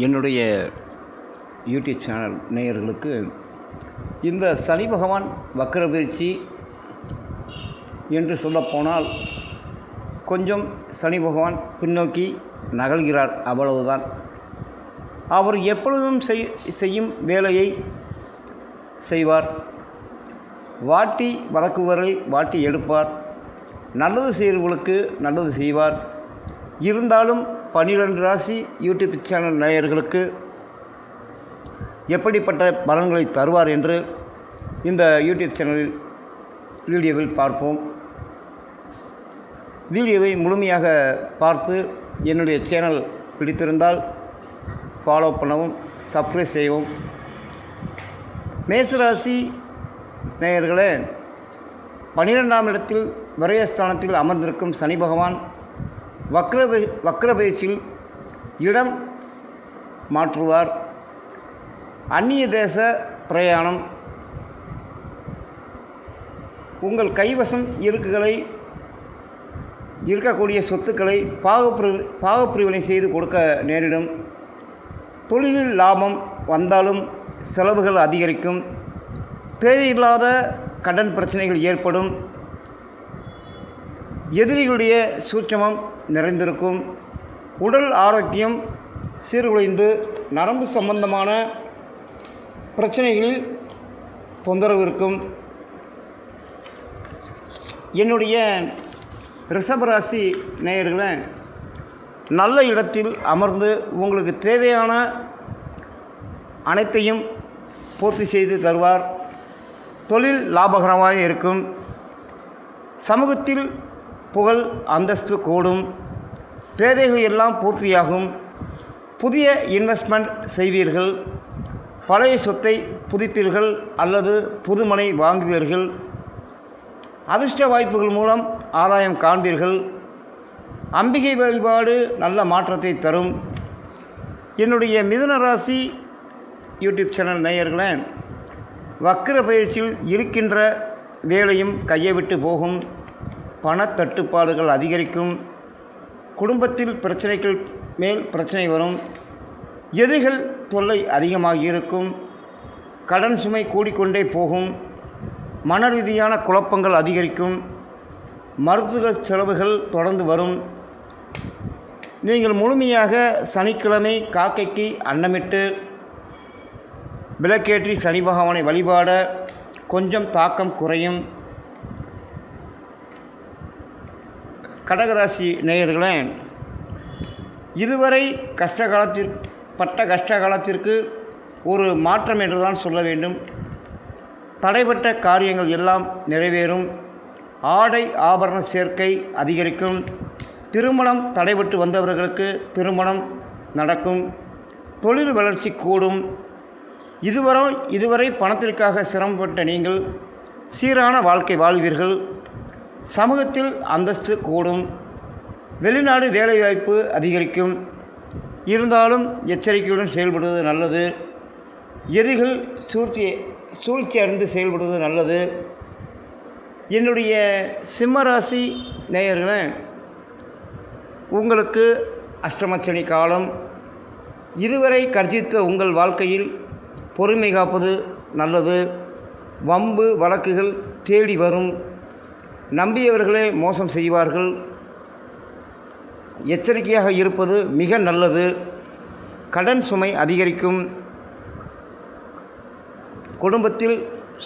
என்னுடைய YouTube channel நேயர்களுக்கு இந்த சனி பகவான் வக்ரபயிற்சி என்று சொல்லப்போனால் கொஞ்சம் சனி பகவான் பின்னோக்கி நகல்கிறார், அவ்வளவுதான். அவர் எப்பொழுதும் செய்யும் வேலையை செய்வார். வாட்டி வதக்குவரை வாட்டி எடுப்பார். நல்லது செய்கிறவர்களுக்கு நல்லது செய்வார். இருந்தாலும் 12 ராசி யூடியூப் சேனல் நேயர்களுக்கு எப்படிப்பட்ட பலன்களை தருவார் என்று இந்த யூடியூப் சேனலில் வீடியோவில் பார்ப்போம். வீடியோவை முழுமையாக பார்த்து என்னுடைய சேனல் பிடித்திருந்தால் ஃபாலோ பண்ணவும், சப்ஸ்கிரைப் செய்யவும். மேசராசி நேயர்களே, 12ஆம் இடத்தில் விரயஸ்தானத்தில் அமர்ந்திருக்கும் சனி பகவான் வக்ரபயிற்சியில் இடம் மாற்றுவார். அந்நிய தேச பிரயாணம், உங்கள் கைவசம் இருக்கக்கூடிய சொத்துக்களை பாகப்பிரிவினை செய்து கொடுக்க நேரிடும். தொழிலில் லாபம் வந்தாலும் செலவுகள் அதிகரிக்கும். தேவையில்லாத கடன் பிரச்சனைகள் ஏற்படும். எதிரிகளுடைய சூட்சமம் நிறைந்திருக்கும். உடல் ஆரோக்கியம் சீர்குலைந்து நரம்பு சம்பந்தமான பிரச்சனைகளில் தொந்தரவு இருக்கும். என்னுடைய ரிஷபராசி நேயர்களே, நல்ல இடத்தில் அமர்ந்து உங்களுக்கு தேவையான அனைத்தையும் பூர்த்தி செய்து தருவார். தொழில் லாபகரமாக இருக்கும். சமூகத்தில் புகழ் அந்தஸ்து கூடும். தேவைகள் எல்லாம் பூர்த்தியாகும். புதிய இன்வெஸ்ட்மெண்ட் செய்வீர்கள். பழைய சொத்தை புதுப்பீர்கள் அல்லது புதுமனை வாங்குவீர்கள். அதிர்ஷ்ட வாய்ப்புகள் மூலம் ஆதாயம் காண்பீர்கள். அம்பிகை வழிபாடு நல்ல மாற்றத்தை தரும். என்னுடைய மிதுன ராசி யூடியூப் சேனல் நேயர்களே, வக்ர பயிற்சியில் இருக்கின்ற வேலையும் கையை விட்டு போகும். பணத்தட்டுப்பாடுகள் அதிகரிக்கும். குடும்பத்தில் பிரச்சனைகள் மேல் பிரச்சனை வரும். எதிரிகள் தொல்லை அதிகமாக இருக்கும். கடன் சுமை கூடிக்கொண்டே போகும். மன ரீதியான குழப்பங்கள் அதிகரிக்கும். மருத்துவ செலவுகள் தொடர்ந்து வரும். நீங்கள் முழுமையாக சனிக்கிழமை காக்கைக்கு அன்னமிட்டு விளக்கேற்றி சனி பகவானை வழிபாட கொஞ்சம் தாக்கம் குறையும். கடகராசி நேயர்களே, இதுவரை கஷ்ட காலத்திற்கு ஒரு மாற்றம் என்றுதான் சொல்ல வேண்டும். தடைப்பட்ட காரியங்கள் எல்லாம் நிறைவேறும். ஆடை ஆபரண சேர்க்கை அதிகரிக்கும். திருமணம் தடைபட்டு வந்தவர்களுக்கு திருமணம் நடக்கும். தொழில் வளர்ச்சி கூடும். இதுவரை பணத்திற்காக சிரமப்பட்ட நீங்கள் சீரான வாழ்க்கை வாழ்வீர்கள். சமூகத்தில் அந்தஸ்து கூடும். வெளிநாடு வேலைவாய்ப்பு அதிகரிக்கும். இருந்தாலும் எச்சரிக்கையுடன் செயல்படுவது நல்லது. எதிரிகள் சூழ்ச்சி அறிந்து செயல்படுவது நல்லது. என்னுடைய சிம்மராசி நேயர்களே, உங்களுக்கு அஷ்டமச்சனி காலம். இதுவரை கர்ஜித்த உங்கள் வாழ்க்கையில் பொறுமை காப்பது நல்லது. வம்பு வழக்குகள் தேடி வரும். நம்பியவர்களே மோசம் செய்வார்கள். எச்சரிக்கையாக இருப்பது மிக நல்லது. கடன் சுமை அதிகரிக்கும். குடும்பத்தில்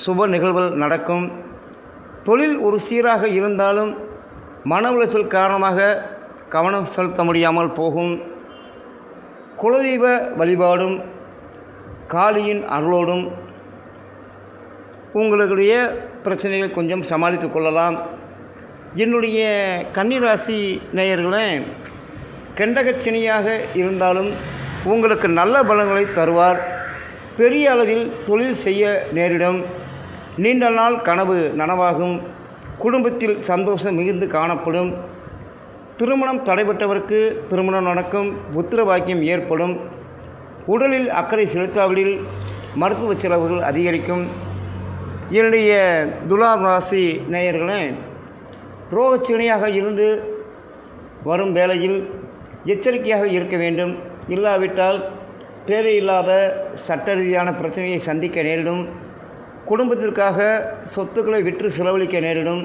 சுப நிகழ்வுகள் நடக்கும். தொழில் ஒரு சீராக இருந்தாலும் மன உளைச்சல் காரணமாக கவனம் செலுத்த முடியாமல் போகும். குலதெய்வ வழிபாடும் காளியின் அருளோடும் உங்களுடைய பிரச்சனைகள் கொஞ்சம் சமாளித்து கொள்ளலாம். என்னுடைய கன்னிராசி நேயர்களே, கெண்டகச்சனியாக இருந்தாலும் உங்களுக்கு நல்ல பலன்களை தருவார். பெரிய அளவில் தொழில் செய்ய நேரிடும். நீண்ட நாள் கனவு நனவாகும். குடும்பத்தில் சந்தோஷம் மிகுந்து காணப்படும். திருமணம் தடைபட்டவருக்கு திருமணம் நடக்கும். புத்திர பாக்கியம் ஏற்படும். உடலில் அக்கறை செலுத்தாவிடில் மருத்துவ செலவுகள் அதிகரிக்கும். என்னுடைய துலாம் ராசி நேயர்களே, ரோகச்சனியாக இருந்து வரும் வேளையில் எச்சரிக்கையாக இருக்க வேண்டும். இல்லாவிட்டால் தேவையில்லாத சட்ட ரீதியான பிரச்சனையை சந்திக்க நேரிடும். குடும்பத்திற்காக சொத்துக்களை விற்று செலவழிக்க நேரிடும்.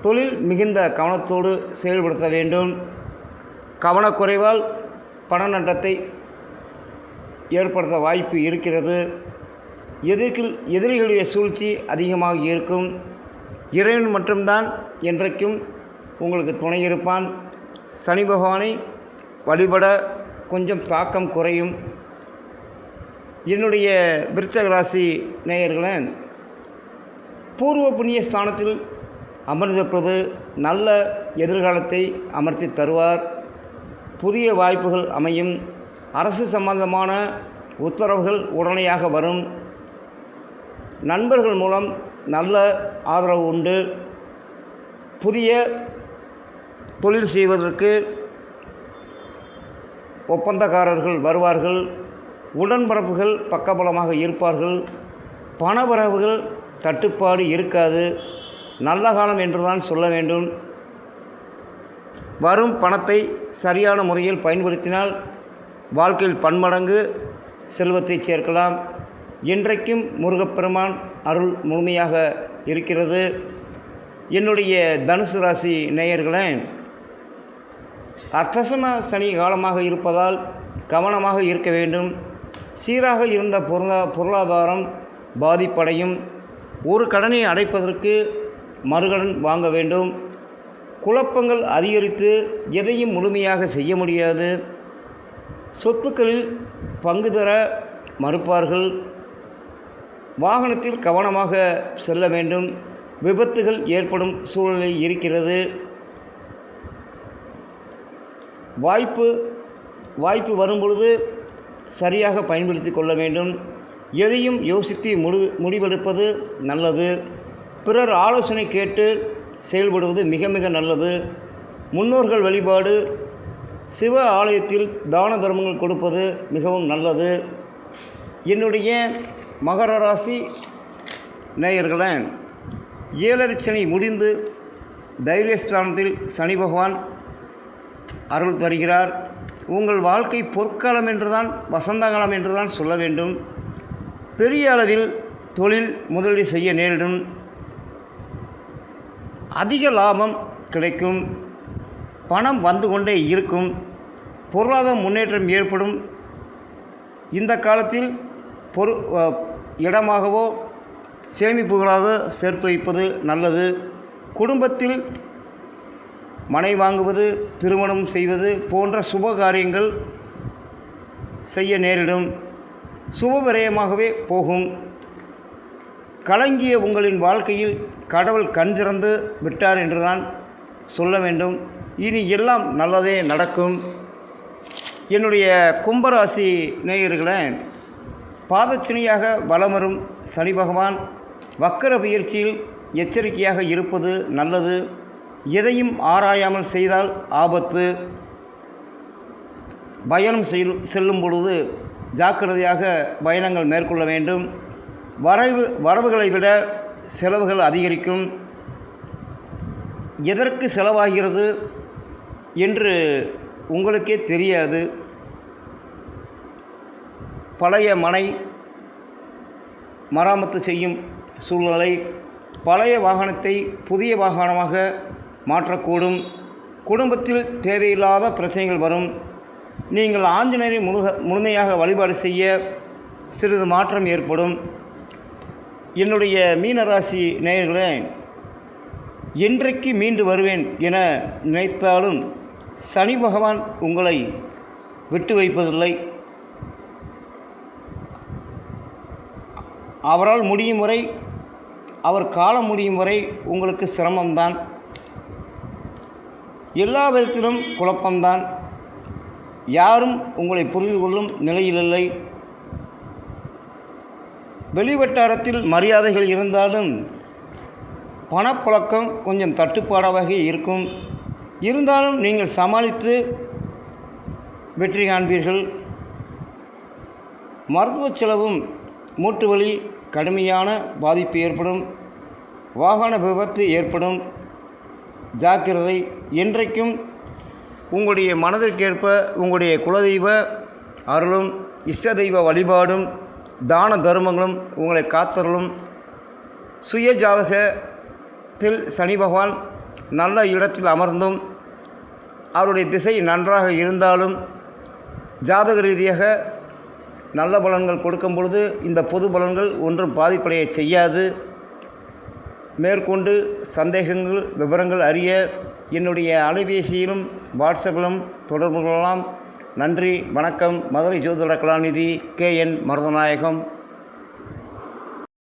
தொழில் மிகுந்த கவனத்தோடு செயல்படுத்த வேண்டும். கவனக்குறைவால் பண நட்டத்தை ஏற்படுத்த வாய்ப்பு இருக்கிறது. எதிரிகளுடைய சூழ்ச்சி அதிகமாக இருக்கும். இறைவன் மட்டும்தான் என்றைக்கும் உங்களுக்கு துணை இருப்பான். சனி பகவானை வழிபட கொஞ்சம் தாக்கம் குறையும். என்னுடைய விருச்சிக ராசி நேயர்களே, பூர்வ புண்ணிய ஸ்தானத்தில் அமர்ந்திருப்பது நல்ல எதிர்காலத்தை அமர்த்தி தருவார். புதிய வாய்ப்புகள் அமையும். அரசு சம்பந்தமான உத்தரவுகள் உடனடியாக வரும். நண்பர்கள் மூலம் நல்ல ஆதரவு உண்டு. புதிய தொழில் செய்வதற்கு ஒப்பந்தக்காரர்கள் வருவார்கள். உடன்பரப்புகள் பக்கபலமாக இருப்பார்கள். பணவரவுகள் தட்டுப்பாடு இருக்காது. நல்ல காலம் என்றுதான் சொல்ல வேண்டும். வரும் பணத்தை சரியான முறையில் பயன்படுத்தினால் வாழ்க்கையில் பன்மடங்கு செல்வத்தை சேர்க்கலாம். இன்றைக்கும் முருகப்பெருமான் அருள் முழுமையாக இருக்கிறது. என்னுடைய தனுசு ராசி நேயர்களே, அர்த்தசன சனி காலமாக இருப்பதால் கவனமாக இருக்க வேண்டும். சீராக இருந்த பொருளாதாரம் பாதிப்படையும். ஒரு கடனை அடைப்பதற்கு மறுகடன் வாங்க வேண்டும். குழப்பங்கள் அதிகரித்து எதையும் முழுமையாக செய்ய முடியாது. சொத்துக்களில் பங்கு தர மறுப்பார்கள். வாகனத்தில் கவனமாக செல்ல வேண்டும். விபத்துகள் ஏற்படும் சூழ்நிலை இருக்கிறது. வாய்ப்பு வரும்பொழுது சரியாக பயன்படுத்தி கொள்ள வேண்டும். எதையும் யோசித்து முடிவெடுப்பது நல்லது. பிறர் ஆலோசனை கேட்டு செயல்படுவது மிக மிக நல்லது. முன்னோர்கள் வழிபாடு, சிவ ஆலயத்தில் தான தர்மங்கள் கொடுப்பது மிகவும் நல்லது. என்னுடைய மகர ராசி நேயர்களே, 7 சனி முடிந்து தைரியஸ்தானத்தில் சனி பகவான் அருள் தருகிறார். உங்கள் வாழ்க்கை பொற்காலம் என்றுதான், வசந்தகாலம் என்றுதான் சொல்ல வேண்டும். பெரிய அளவில் தொழில் முதலீடு செய்ய நேரிடும். அதிக லாபம் கிடைக்கும். பணம் வந்து கொண்டே இருக்கும். பொருளாதார முன்னேற்றம் ஏற்படும். இந்த காலத்தில் இடமாகவோ சேமிப்புகளாக சேர்த்து வைப்பது நல்லது. குடும்பத்தில் மனை வாங்குவது, திருமணம் செய்வது போன்ற சுப காரியங்கள் செய்ய நேரிடும். சுபவிரயமாகவே போகும். கலங்கிய உங்களின் வாழ்க்கையில் கடவுள் கண் திறந்து விட்டார் என்றுதான் சொல்ல வேண்டும். இனி எல்லாம் நல்லதே நடக்கும். என்னுடைய கும்பராசி நேயர்களே, பாதச்சனியாக வலம் வரும் சனி பகவான் வக்கர பயிற்சியில் எச்சரிக்கையாக இருப்பது நல்லது. எதையும் ஆராயாமல் செய்தால் ஆபத்து. பயணம் செல்லும் பொழுது ஜாக்கிரதையாக பயணங்கள் மேற்கொள்ள வேண்டும். வரவுகளை விட செலவுகள் அதிகரிக்கும். எதற்கு செலவாகிறது என்று உங்களுக்கே தெரியாது. பழைய மனை மராமத்து செய்யும் சூழ்நிலை, பழைய வாகனத்தை புதிய வாகனமாக மாற்றக்கூடும். குடும்பத்தில் தேவையில்லாத பிரச்சனைகள் வரும். நீங்கள் ஆஞ்சநேயரை முழுமையாக வழிபாடு செய்ய சிறிது மாற்றம் ஏற்படும். என்னுடைய மீனராசி நேயர்களே, என்றைக்கு மீண்டு வருவேன் என நினைத்தாலும் சனி பகவான் உங்களை விட்டு வைப்பதில்லை. அவரால் முடியும் வரை, அவர் காலம் முடியும் வரை உங்களுக்கு சிரமம்தான். எல்லா விதத்திலும் குழப்பம்தான். யாரும் உங்களை புரிந்து கொள்ளும் நிலையிலில்லை. வெளிவட்டாரத்தில் மரியாதைகள் இருந்தாலும் பணப்புழக்கம் கொஞ்சம் தட்டுப்பாடாக இருக்கும். இருந்தாலும் நீங்கள் சமாளித்து வெற்றி காண்பீர்கள். மருத்துவ செலவும் மூட்டு வலி கடுமையான பாதிப்பு ஏற்படும். வாகன விபத்து ஏற்படும். ஜாக்கிரதை. என்றைக்கும் உங்களுடைய மனதிற்கேற்ப உங்களுடைய குலதெய்வ அருளும் இஷ்ட தெய்வ வழிபாடும் தான தர்மங்களும் உங்களை காத்தருளும். சுய ஜாதகத்தில் சனி பகவான் நல்ல இடத்தில் அமர்ந்தும் அவருடைய திசை நன்றாக இருந்தாலும் ஜாதக ரீதியாக நல்ல பலன்கள் கொடுக்கும் பொழுது இந்த பொது பலன்கள் ஒன்றும் பாதிப்படைய செய்யாது. மேற்கொண்டு சந்தேகங்கள் விவரங்கள் அறிய என்னுடைய அலைபேசியிலும் வாட்ஸ்அப்பிலும் தொடர்பு கொள்ளலாம். நன்றி, வணக்கம். மதுரை ஜோதிட கலாநிதி KN மருதநாயகம்.